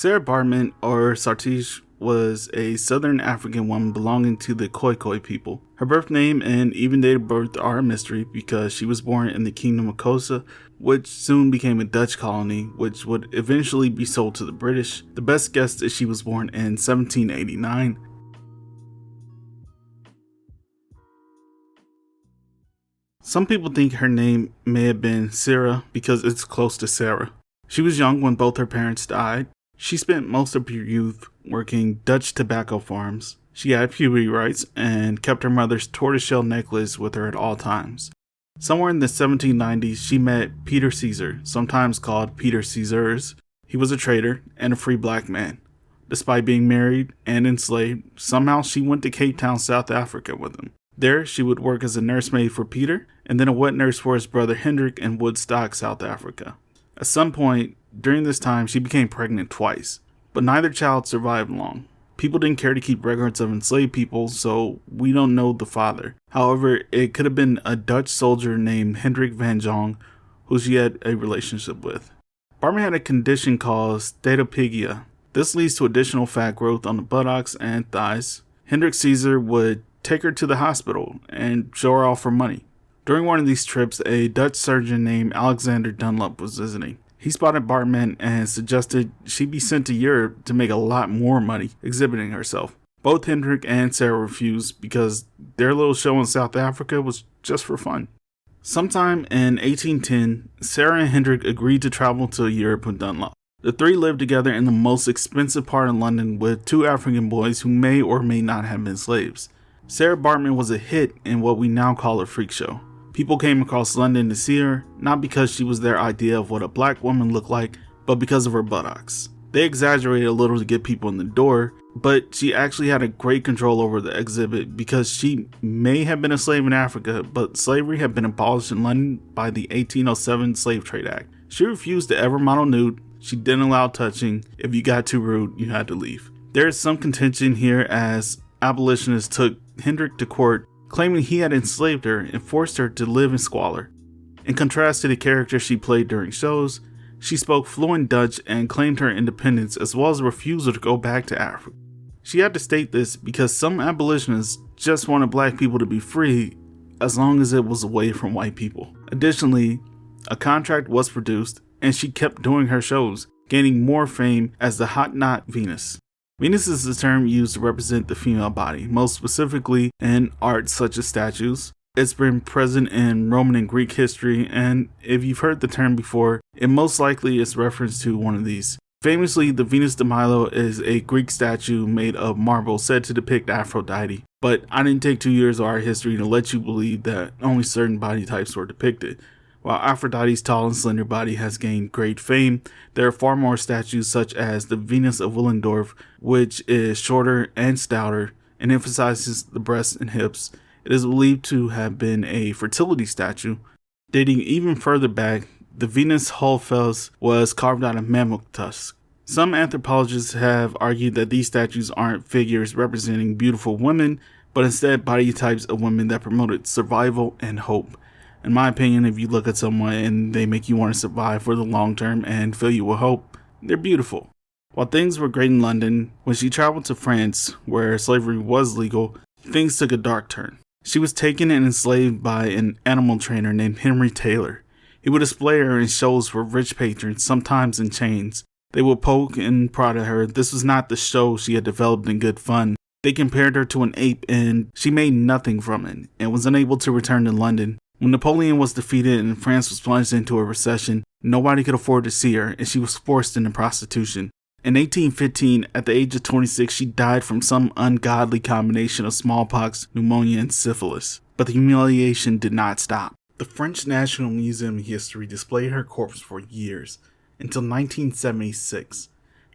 Sara Baartman, or Sartish, was a southern African woman belonging to the Khoikhoi people. Her birth name and even date of birth are a mystery because she was born in the Kingdom of Xhosa, which soon became a Dutch colony, which would eventually be sold to the British. The best guess is she was born in 1789. Some people think her name may have been Sarah because it's close to Sarah. She was young when both her parents died. She spent most of her youth working Dutch tobacco farms. She had puberty rights and kept her mother's tortoiseshell necklace with her at all times. Somewhere in the 1790s, she met Peter Caesar, sometimes called Peter Caesars. He was a trader and a free black man. Despite being married and enslaved, somehow she went to Cape Town, South Africa with him. There, she would work as a nursemaid for Peter and then a wet nurse for his brother Hendrik in Woodstock, South Africa. At some point during this time, she became pregnant twice, but neither child survived long. People didn't care to keep records of enslaved people, so we don't know the father. However, it could have been a Dutch soldier named Hendrik van Jong, who she had a relationship with. Baartman had a condition called Steatopygia. This leads to additional fat growth on the buttocks and thighs. Hendrik Caesar would take her to the hospital and show her off for money. During one of these trips, a Dutch surgeon named Alexander Dunlop was visiting. He spotted Baartman and suggested she be sent to Europe to make a lot more money exhibiting herself. Both Hendrik and Sarah refused because their little show in South Africa was just for fun. Sometime in 1810, Sarah and Hendrik agreed to travel to Europe with Dunlop. The three lived together in the most expensive part of London with two African boys who may or may not have been slaves. Sara Baartman was a hit in what we now call a freak show. People came across London to see her, not because she was their idea of what a black woman looked like, but because of her buttocks. They exaggerated a little to get people in the door, but she actually had a great control over the exhibit because she may have been a slave in Africa, but slavery had been abolished in London by the 1807 Slave Trade Act. She refused to ever model nude. She didn't allow touching. If you got too rude, you had to leave. There is some contention here as abolitionists took Hendrik to court, claiming he had enslaved her and forced her to live in squalor. In contrast to the character she played during shows, she spoke fluent Dutch and claimed her independence as well as a refusal to go back to Africa. She had to state this because some abolitionists just wanted black people to be free as long as it was away from white people. Additionally, a contract was produced and she kept doing her shows, gaining more fame as the Hot Knot Venus. Venus is the term used to represent the female body, most specifically in art such as statues. It's been present in Roman and Greek history, and if you've heard the term before, it most likely is reference to one of these. Famously, the Venus de Milo is a Greek statue made of marble said to depict Aphrodite, but I didn't take 2 years of art history to let you believe that only certain body types were depicted. While Aphrodite's tall and slender body has gained great fame, there are far more statues such as the Venus of Willendorf, which is shorter and stouter and emphasizes the breasts and hips. It is believed to have been a fertility statue. Dating even further back, the Venus Hohlfels was carved out of mammoth tusks. Some anthropologists have argued that these statues aren't figures representing beautiful women, but instead body types of women that promoted survival and hope. In my opinion, if you look at someone and they make you want to survive for the long term and fill you with hope, they're beautiful. While things were great in London, when she traveled to France, where slavery was legal, things took a dark turn. She was taken and enslaved by an animal trainer named Henry Taylor. He would display her in shows for rich patrons, sometimes in chains. They would poke and prod at her. This was not the show she had developed in good fun. They compared her to an ape and she made nothing from it and was unable to return to London. When Napoleon was defeated and France was plunged into a recession, nobody could afford to see her and she was forced into prostitution. In 1815, at the age of 26, she died from some ungodly combination of smallpox, pneumonia, and syphilis. But the humiliation did not stop. The French National Museum of History displayed her corpse for years, until 1976.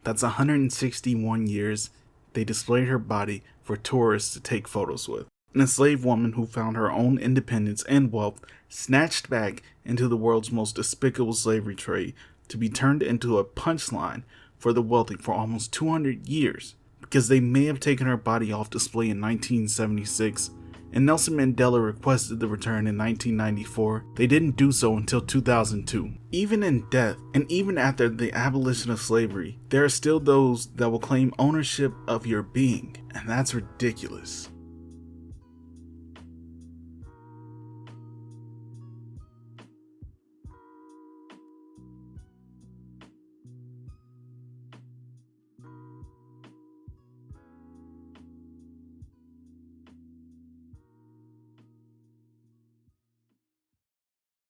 That's 161 years they displayed her body for tourists to take photos with. An enslaved woman who found her own independence and wealth snatched back into the world's most despicable slavery trade to be turned into a punchline for the wealthy for almost 200 years. Because they may have taken her body off display in 1976, and Nelson Mandela requested the return in 1994, they didn't do so until 2002. Even in death, and even after the abolition of slavery, there are still those that will claim ownership of your being, and that's ridiculous.